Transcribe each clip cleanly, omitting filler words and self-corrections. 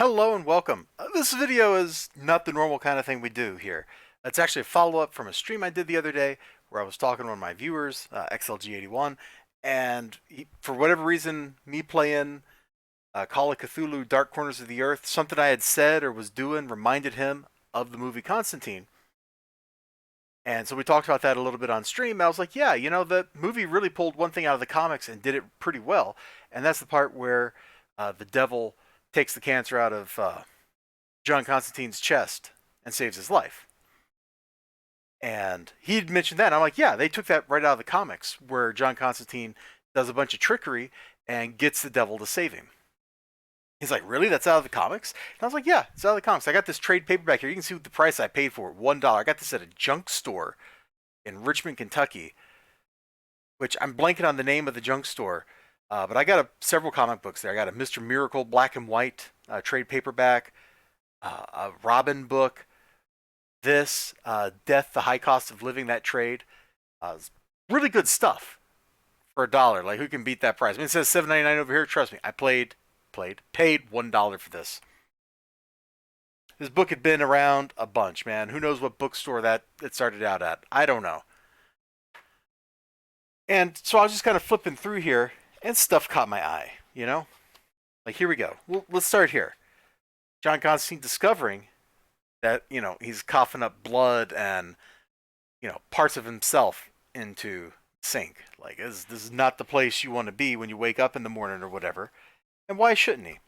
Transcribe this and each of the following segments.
Hello and welcome. This video is not the normal kind of thing we do here. It's actually a follow-up from a stream I did the other day where I was talking to one of my viewers, XLG81, and for whatever reason, me playing Call of Cthulhu Dark Corners of the Earth, something I had said or was doing reminded him of the movie Constantine. And so we talked about that a little bit on stream. I was like, yeah, the movie really pulled one thing out of the comics and did it pretty well. And that's the part where the devil takes the cancer out of John Constantine's chest and saves his life. And he'd mentioned that. And I'm like, yeah, they took that right out of the comics where John Constantine does a bunch of trickery and gets the devil to save him. He's like, really? That's out of the comics? And I was like, yeah, it's out of the comics. I got this trade paperback here. You can see the price I paid for it, $1. I got this at a junk store in Richmond, Kentucky, which I'm blanking on the name of the junk store. But I got several comic books there. I got a Mr. Miracle black and white trade paperback, a Robin book, this, Death, the High Cost of Living, that trade. Really good stuff for $1. Like, who can beat that price? I mean, it says $7.99 over here. Trust me, I paid $1 for this. This book had been around a bunch, man. Who knows what bookstore that it started out at? I don't know. And so I was just kind of flipping through here, and stuff caught my eye, Like, here we go. Well, let's start here. John Constantine discovering that, he's coughing up blood and, parts of himself into sink. Like, this is not the place you want to be when you wake up in the morning or whatever. And why shouldn't he?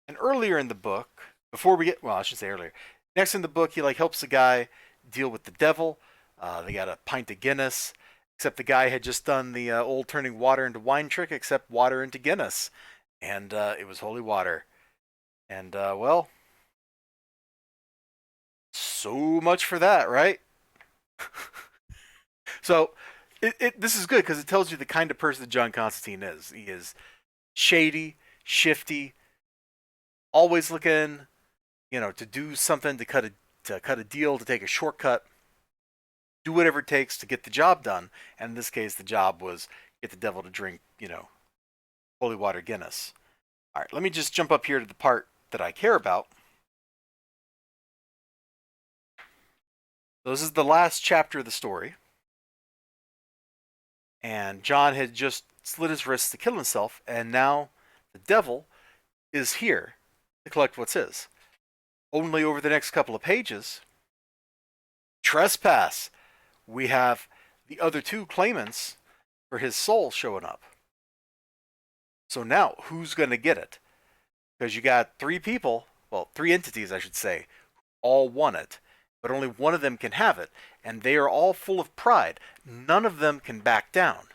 And earlier in the book, before we get, well, I should say earlier, next in the book, he helps the guy deal with the devil. They got a pint of Guinness, except the guy had just done the old turning water into wine trick, except water into Guinness. And it was holy water. And, well, so much for that, right? So, this is good because it tells you the kind of person that John Constantine is. He is shady, shifty, always looking, to do something, to cut a deal, to take a shortcut, do whatever it takes to get the job done. And in this case, the job was get the devil to drink, holy water Guinness. All right, let me just jump up here to the part that I care about. So this is the last chapter of the story. And John had just slit his wrists to kill himself, and now the devil is here to collect what's his. Only over the next couple of pages, trespass, we have the other two claimants for his soul showing up. So now, who's going to get it? Because you got three people, well, three entities, I should say, all want it, but only one of them can have it, and they are all full of pride. None of them can back down.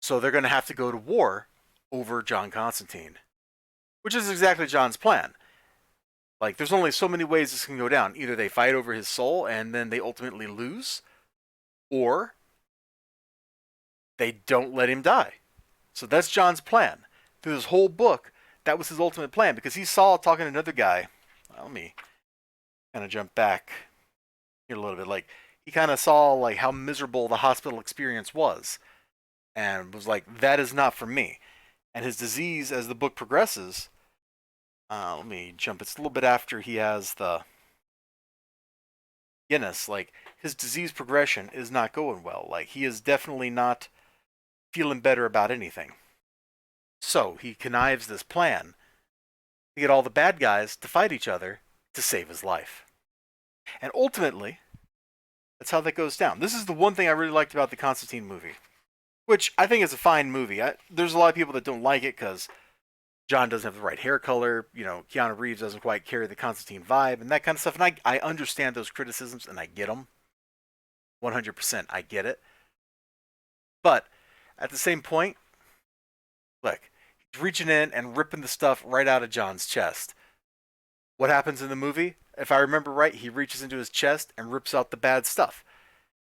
So they're going to have to go to war over John Constantine, which is exactly John's plan. Like, there's only so many ways this can go down. Either they fight over his soul and then they ultimately lose, or they don't let him die. So that's John's plan. Through this whole book, that was his ultimate plan, because he saw talking to another guy. Well, let me kind of jump back here a little bit. Like, he kind of saw like how miserable the hospital experience was, and was like, that is not for me. And his disease, as the book progresses, let me jump. It's a little bit after he has the Guinness. Like, his disease progression is not going well. Like, he is definitely not feeling better about anything. So he connives this plan to get all the bad guys to fight each other to save his life. And ultimately, that's how that goes down. This is the one thing I really liked about the Constantine movie, which I think is a fine movie. There's a lot of people that don't like it because John doesn't have the right hair color. Keanu Reeves doesn't quite carry the Constantine vibe and that kind of stuff. And I understand those criticisms, and I get them. 100%, I get it. But at the same point, look, he's reaching in and ripping the stuff right out of John's chest. What happens in the movie? If I remember right, he reaches into his chest and rips out the bad stuff.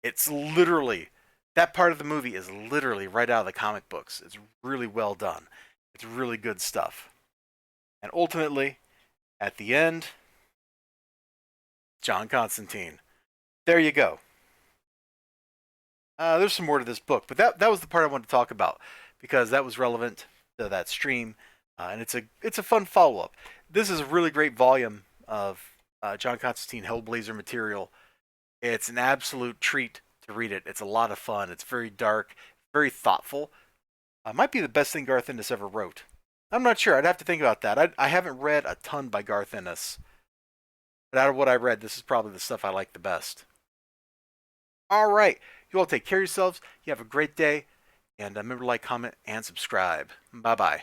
It's literally, that part of the movie is literally right out of the comic books. It's really well done. It's really good stuff. And ultimately, at the end, John Constantine. There you go. There's some more to this book, but that was the part I wanted to talk about, because that was relevant to that stream. and it's a fun follow up. This is a really great volume of John Constantine Hellblazer material. It's an absolute treat to read it. It's a lot of fun. It's very dark, very thoughtful. Might be the best thing Garth Ennis ever wrote. I'm not sure. I'd have to think about that. I haven't read a ton by Garth Ennis, but out of what I read, this is probably the stuff I like the best. All right. You all take care of yourselves. You have a great day. And remember to like, comment, and subscribe. Bye bye.